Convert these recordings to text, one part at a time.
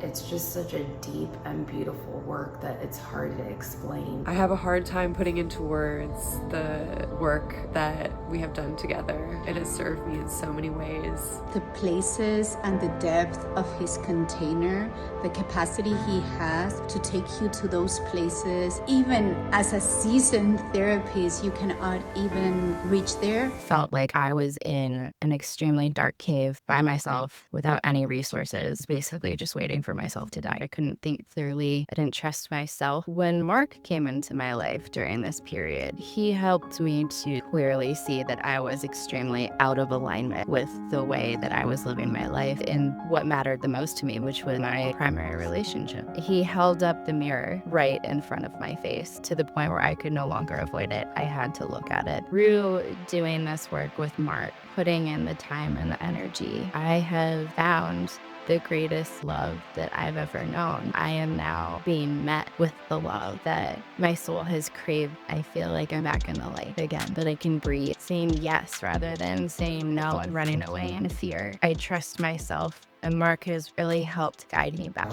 It's just such a deep and beautiful work that it's hard to explain. I have a hard time putting into words the work that we have done together. It has served me in so many ways. The places and the depth of his container, the capacity he has to take you to those places. Even as a seasoned therapist, you cannot even reach there. Felt like I was in an extremely dark cave by myself without any resources, basically just waiting for myself to die. I couldn't think clearly. I didn't trust myself. When Mark came into my life during this period, he helped me to clearly see that I was extremely out of alignment with the way that I was living my life and what mattered the most to me, which was my primary relationship. He held up the mirror right in front of my face to the point where I could no longer avoid it. I had to look at it. Through doing this work with Mark, putting in the time and the energy, I have found the greatest love that I've ever known. I am now being met with the love that my soul has craved. I feel like I'm back in the light again, that I can breathe, saying yes rather than saying no and running away in fear. I trust myself, and Mark has really helped guide me back.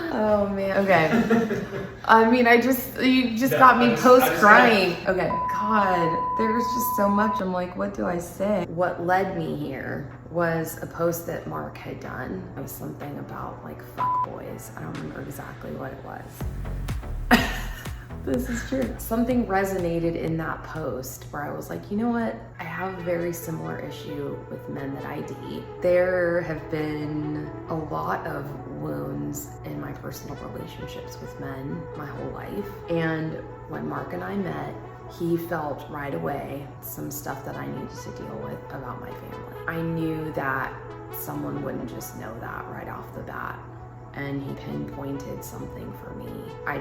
Oh man, okay. I mean, you just got me post-crying. Okay, God, there was just so much. I'm like, what do I say? What led me here was a post that Mark had done. It was something about like fuck boys. I don't remember exactly what it was. This is true. Something resonated in that post where I was like, you know what? I have a very similar issue with men that I date. There have been a lot of wounds in my personal relationships with men my whole life. And when Mark and I met, he felt right away some stuff that I needed to deal with about my family. I knew that someone wouldn't just know that right off the bat. And he pinpointed something for me. I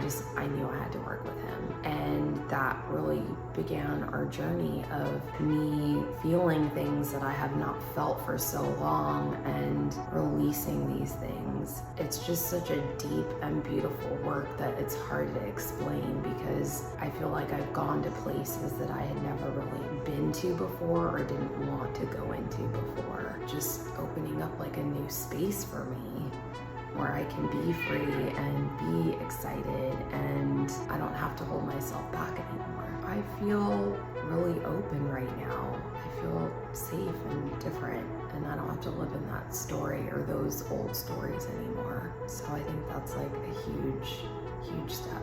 knew I had to work with him. And that really began our journey of me feeling things that I have not felt for so long and releasing these things. It's just such a deep and beautiful work that it's hard to explain because I feel like I've gone to places that I had never really been to before or didn't want to go into before. Just opening up like a new space for me, where I can be free and be excited and I don't have to hold myself back anymore. I feel really open right now. I feel safe and different, and I don't have to live in that story or those old stories anymore. So I think that's like a huge, huge step.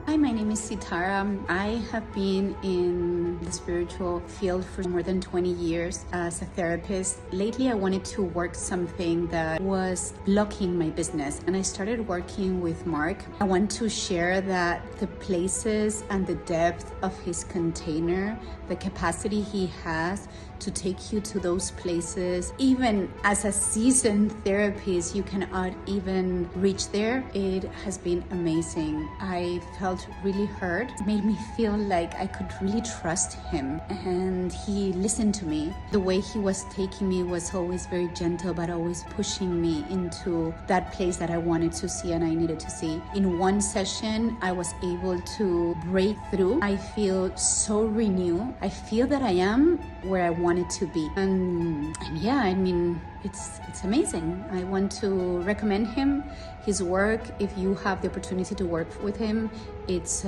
Hi, my name is Sitara. I have been in the spiritual field for more than 20 years as a therapist. Lately, I wanted to work something that was blocking my business, and I started working with Mark. I want to share that the places and the depth of his container, the capacity he has to take you to those places. Even as a seasoned therapist, you cannot even reach there. It has been amazing. I felt really heard. It made me feel like I could really trust him, and he listened to me. The way he was taking me was always very gentle, but always pushing me into that place that I wanted to see and I needed to see. In one session, I was able to break through. I feel so renewed. I feel that I am where I wanted to be. And yeah, I mean, it's amazing. I want to recommend him, his work. If you have the opportunity to work with him, it's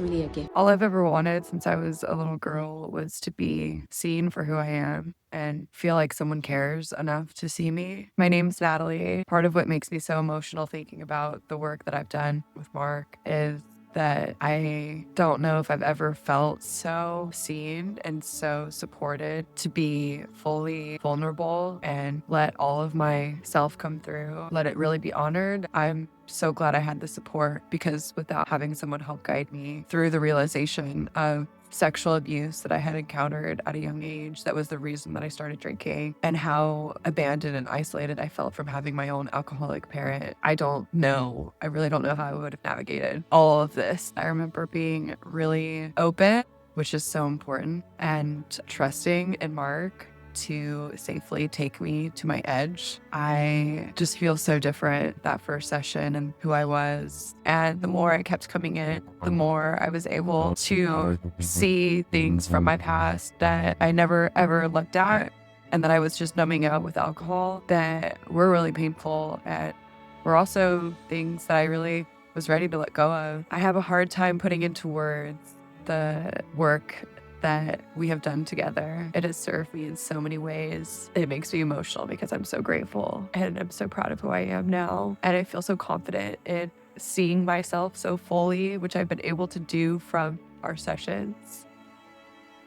really a gift. All I've ever wanted since I was a little girl was to be seen for who I am and feel like someone cares enough to see me. My name's Natalie. Part of what makes me so emotional thinking about the work that I've done with Mark is that I don't know if I've ever felt so seen and so supported to be fully vulnerable and let all of myself come through, let it really be honored. I'm so glad I had the support, because without having someone help guide me through the realization of sexual abuse that I had encountered at a young age, that was the reason that I started drinking, and how abandoned and isolated I felt from having my own alcoholic parent. I really don't know how I would have navigated all of this. I remember being really open, which is so important, and trusting in Mark to safely take me to my edge. I just feel so different that first session and who I was. And the more I kept coming in, the more I was able to see things from my past that I never ever looked at and that I was just numbing out with alcohol that were really painful and were also things that I really was ready to let go of. I have a hard time putting into words the work that we have done together. It has served me in so many ways. It makes me emotional because I'm so grateful and I'm so proud of who I am now. And I feel so confident in seeing myself so fully, which I've been able to do from our sessions.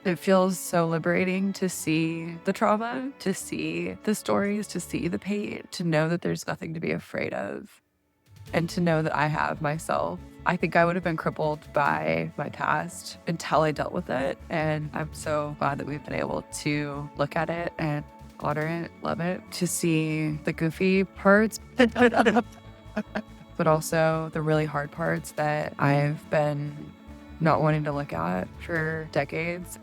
It feels so liberating to see the trauma, to see the stories, to see the pain, to know that there's nothing to be afraid of, and to know that I have myself. I think I would have been crippled by my past until I dealt with it. And I'm so glad that we've been able to look at it and honor it, love it, to see the goofy parts, but also the really hard parts that I've been not wanting to look at for decades.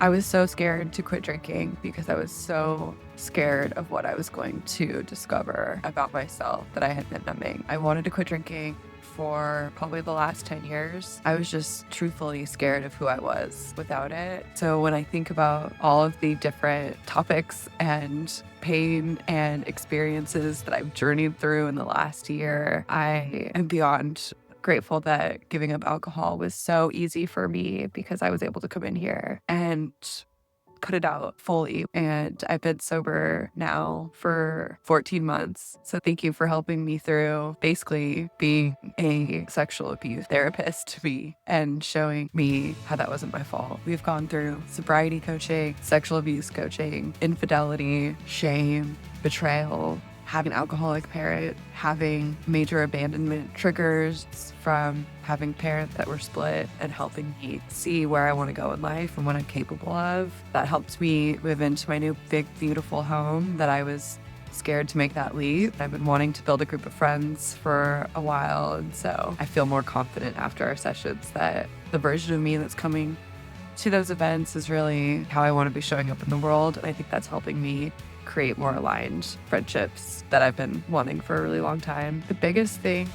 I was so scared to quit drinking because I was so scared of what I was going to discover about myself that I had been numbing. I wanted to quit drinking for probably the last 10 years. I was just truthfully scared of who I was without it. So when I think about all of the different topics and pain and experiences that I've journeyed through in the last year, I am beyond grateful that giving up alcohol was so easy for me because I was able to come in here and cut it out fully. And I've been sober now for 14 months. So thank you for helping me through basically being a sexual abuse therapist to me and showing me how that wasn't my fault. We've gone through sobriety coaching, sexual abuse coaching, infidelity, shame, betrayal, having an alcoholic parent, having major abandonment triggers from having parents that were split, and helping me see where I want to go in life and what I'm capable of. That helped me move into my new big, beautiful home that I was scared to make that leap. I've been wanting to build a group of friends for a while, and so I feel more confident after our sessions that the version of me that's coming to those events is really how I want to be showing up in the world. And I think that's helping me create more aligned friendships that I've been wanting for a really long time. The biggest thing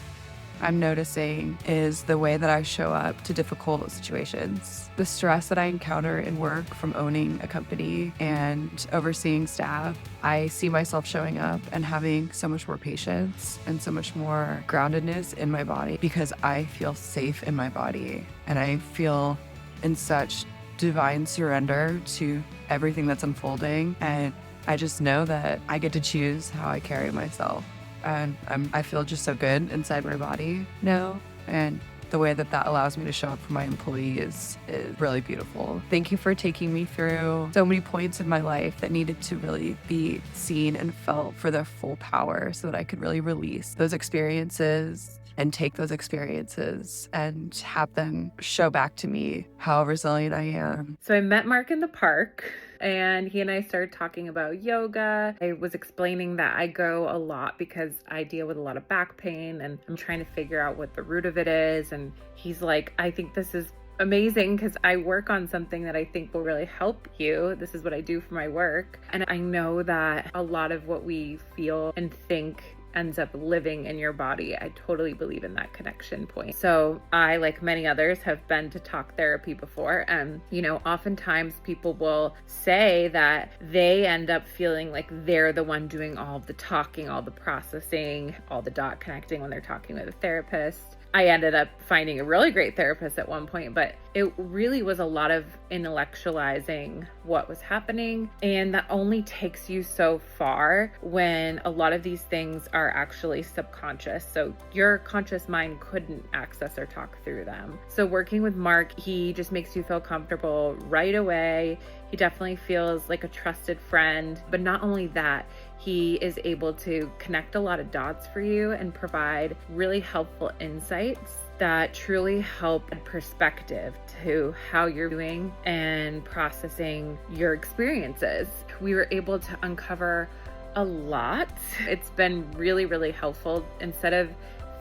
I'm noticing is the way that I show up to difficult situations. The stress that I encounter in work from owning a company and overseeing staff, I see myself showing up and having so much more patience and so much more groundedness in my body because I feel safe in my body and I feel in such divine surrender to everything that's unfolding. And I just know that I get to choose how I carry myself. And I feel just so good inside my body now. And the way that that allows me to show up for my employees is really beautiful. Thank you for taking me through so many points in my life that needed to really be seen and felt for their full power so that I could really release those experiences and take those experiences and have them show back to me how resilient I am. So I met Mark in the park and he and I started talking about yoga. I was explaining that I go a lot because I deal with a lot of back pain and I'm trying to figure out what the root of it is. And he's like, I think this is amazing because I work on something that I think will really help you. This is what I do for my work. And I know that a lot of what we feel and think ends up living in your body. I totally believe in that connection point. So I, like many others, have been to talk therapy before. And, oftentimes people will say that they end up feeling like they're the one doing all the talking, all the processing, all the dot connecting when they're talking with a therapist. I ended up finding a really great therapist at one point, but it really was a lot of intellectualizing what was happening. And that only takes you so far when a lot of these things are actually subconscious. So your conscious mind couldn't access or talk through them. So working with Mark, he just makes you feel comfortable right away. He definitely feels like a trusted friend, but not only that, he is able to connect a lot of dots for you and provide really helpful insights that truly help add perspective to how you're doing and processing your experiences. We were able to uncover a lot. It's been really, really helpful. Instead of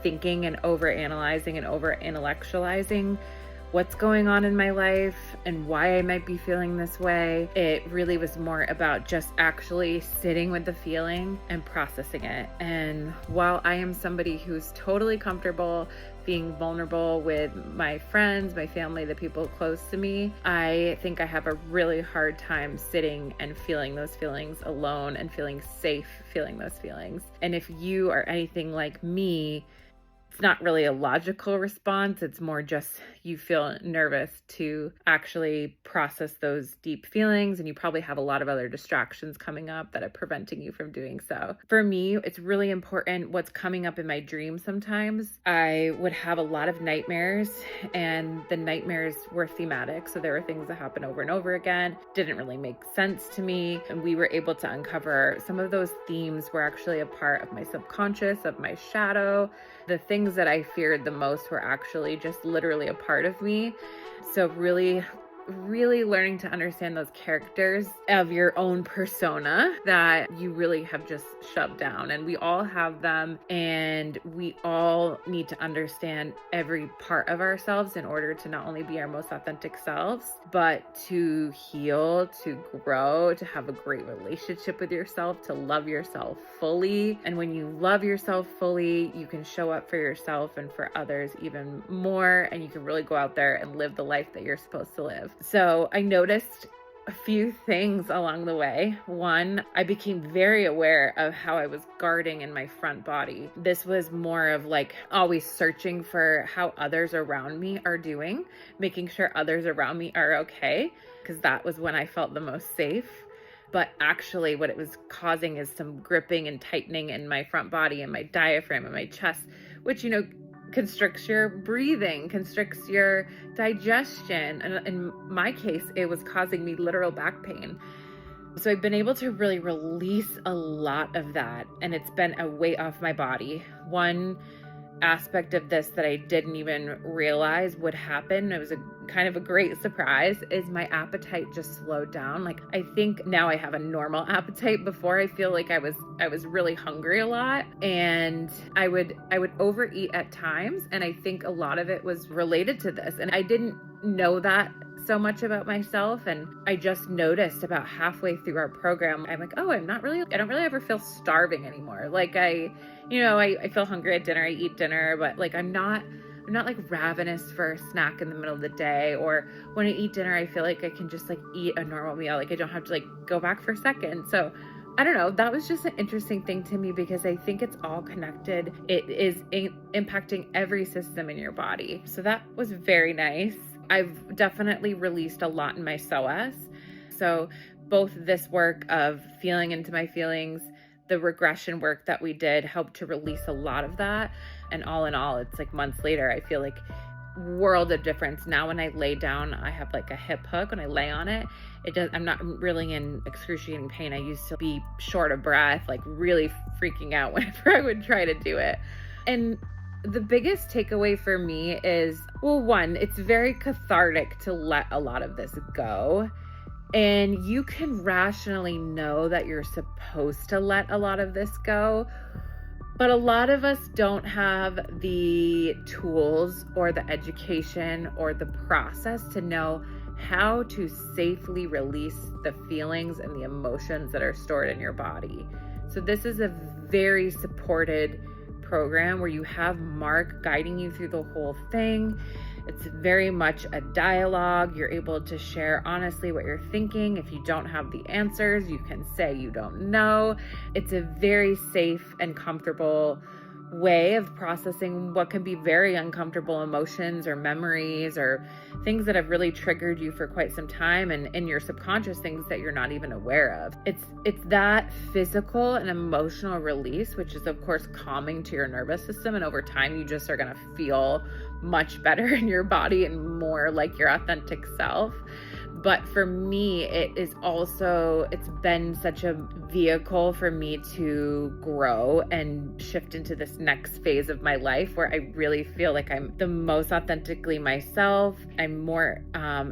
thinking and over analyzing and over intellectualizing, what's going on in my life and why I might be feeling this way. It really was more about just actually sitting with the feeling and processing it. And while I am somebody who's totally comfortable being vulnerable with my friends, my family, the people close to me, I think I have a really hard time sitting and feeling those feelings alone and feeling safe feeling those feelings. And if you are anything like me, it's not really a logical response. It's more just you feel nervous to actually process those deep feelings, and you probably have a lot of other distractions coming up that are preventing you from doing so. For me, it's really important what's coming up in my dreams sometimes. I would have a lot of nightmares, and the nightmares were thematic. So there were things that happened over and over again, didn't really make sense to me. And we were able to uncover some of those themes were actually a part of my subconscious, of my shadow. The things that I feared the most were actually just literally a part of me. So really learning to understand those characters of your own persona that you really have just shoved down. And we all have them, and we all need to understand every part of ourselves in order to not only be our most authentic selves, but to heal, to grow, to have a great relationship with yourself, to love yourself fully. And when you love yourself fully, you can show up for yourself and for others even more, and you can really go out there and live the life that you're supposed to live. So I noticed a few things along the way. One, I became very aware of how I was guarding in my front body. This was more of like always searching for how others around me are doing, making sure others around me are okay, because that was when I felt the most safe. But actually what it was causing is some gripping and tightening in my front body and my diaphragm and my chest, which, constricts your breathing, constricts your digestion. And in my case, it was causing me literal back pain. So I've been able to really release a lot of that, and it's been a weight off my body. One aspect of this that I didn't even realize would happen, it was a kind of a great surprise, is my appetite just slowed down. Like, I think now I have a normal appetite. Before, I feel like I was really hungry a lot, and I would overeat at times, and I think a lot of it was related to this, and I didn't know that so much about myself. And I just noticed about halfway through our program, I'm like, oh, I don't really ever feel starving anymore. Like I feel hungry at dinner, I eat dinner, but like I'm not like ravenous for a snack in the middle of the day. Or when I eat dinner, I feel like I can just like eat a normal meal. Like I don't have to like go back for a second. So I don't know. That was just an interesting thing to me, because I think it's all connected. It is impacting every system in your body. So that was very nice. I've definitely released a lot in my psoas. So both this work of feeling into my feelings, the regression work that we did helped to release a lot of that. And all in all, it's like months later, I feel like world of difference. Now when I lay down, I have like a hip hook. When I lay on it, I'm not really in excruciating pain. I used to be short of breath, like really freaking out whenever I would try to do it. And the biggest takeaway for me is, well, one, it's very cathartic to let a lot of this go. And you can rationally know that you're supposed to let a lot of this go. But a lot of us don't have the tools or the education or the process to know how to safely release the feelings and the emotions that are stored in your body. So this is a very supported program where you have Mark guiding you through the whole thing. It's very much a dialogue. You're able to share honestly what you're thinking. If you don't have the answers, you can say you don't know. It's a very safe and comfortable way of processing what can be very uncomfortable emotions or memories or things that have really triggered you for quite some time, and in your subconscious, things that you're not even aware of. It's that physical and emotional release, which is of course calming to your nervous system, and over time you just are going to feel much better in your body and more like your authentic self. But for me, it's been such a vehicle for me to grow and shift into this next phase of my life where I really feel like I'm the most authentically myself. I'm more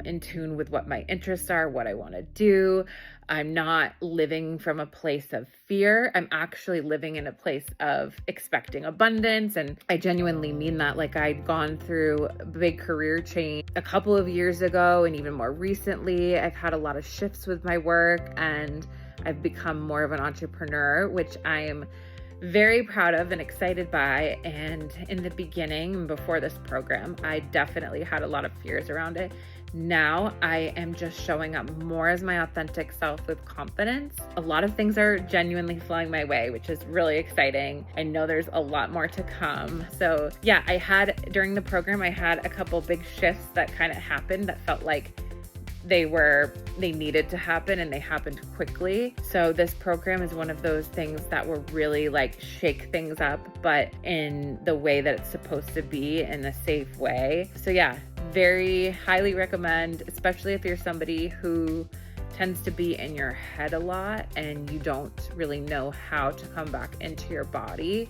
in tune with what my interests are, what I want to do. I'm not living from a place of fear. I'm actually living in a place of expecting abundance. And I genuinely mean that. Like, I'd gone through a big career change a couple of years ago, and even more recently, I've had a lot of shifts with my work, and I've become more of an entrepreneur, which I'm very proud of and excited by. And in the beginning, before this program, I definitely had a lot of fears around it. Now I am just showing up more as my authentic self with confidence. A lot of things are genuinely flowing my way, which is really exciting. I know there's a lot more to come. So yeah, during the program, I had a couple big shifts that kind of happened that felt like they needed to happen, and they happened quickly. So this program is one of those things that will really like shake things up, but in the way that it's supposed to be, in a safe way. So yeah, very highly recommend, especially if you're somebody who tends to be in your head a lot and you don't really know how to come back into your body.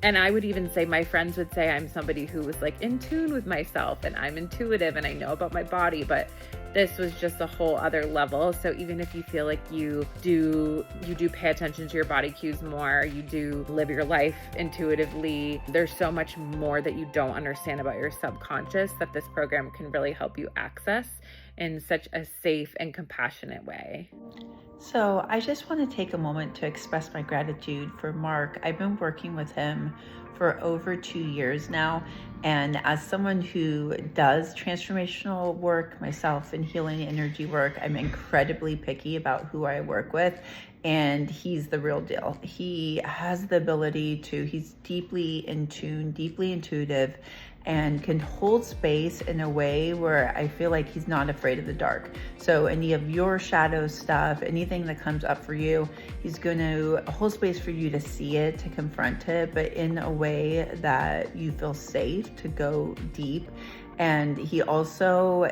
And I would even say, my friends would say I'm somebody who was like in tune with myself, and I'm intuitive and I know about my body, but this was just a whole other level. So even if you feel like you do pay attention to your body cues more, you do live your life intuitively, there's so much more that you don't understand about your subconscious that this program can really help you access in such a safe and compassionate way. So I just want to take a moment to express my gratitude for Mark. I've been working with him for over 2 years now. And as someone who does transformational work myself and healing energy work, I'm incredibly picky about who I work with. And he's the real deal. He has the ability he's deeply in tune, deeply intuitive, and can hold space in a way where I feel like he's not afraid of the dark. So any of your shadow stuff, anything that comes up for you, he's going to hold space for you to see it, to confront it, but in a way that you feel safe to go deep. And he also,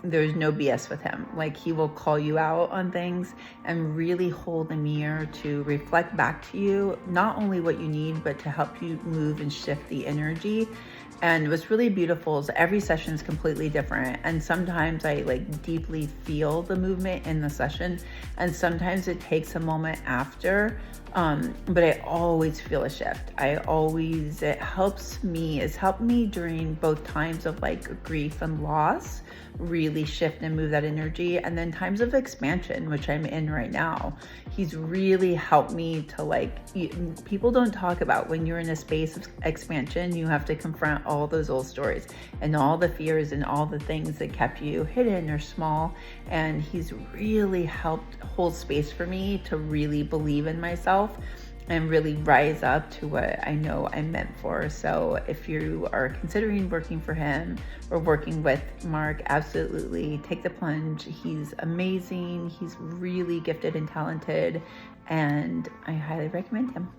there's no BS with him. Like, he will call you out on things and really hold a mirror to reflect back to you, not only what you need, but to help you move and shift the energy. And what's really beautiful is every session is completely different. And sometimes I deeply feel the movement in the session. And sometimes it takes a moment after, but I always feel a shift. It's helped me during both times of grief and loss, really shift and move that energy. And then times of expansion, which I'm in right now, he's really helped me to people don't talk about when you're in a space of expansion, you have to confront all those old stories and all the fears and all the things that kept you hidden or small. And he's really helped hold space for me to really believe in myself and really rise up to what I know I'm meant for. So if you are considering working for him or working with Mark, absolutely take the plunge. He's amazing. He's really gifted and talented, and I highly recommend him.